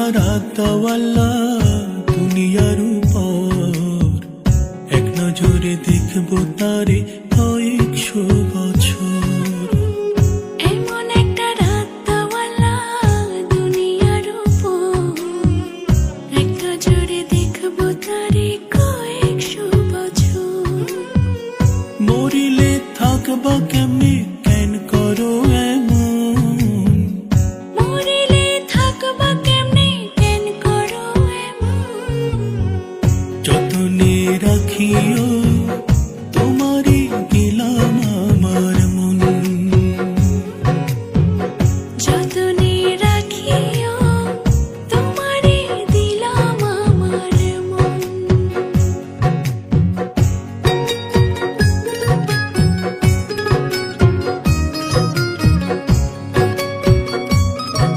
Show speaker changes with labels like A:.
A: একটা রাত দাওয়াল্লা দুনিয়ার উপর, এক নজরে দেখবো তারে কয়েকশো বছর।
B: এমন একটা রাত দাওয়াল্লা দুনিয়ার উপর, এক নজরে দেখবো তারে কয়েকশো বছর।
A: মরিলে থাকবা কেমনে কেন করো এমন,
B: মরিলে থাকবা কেমনে কেন করো এমন।
A: যতনে রাখিও তোমারই গেলাম আমার মন,
B: যতনে রাখিও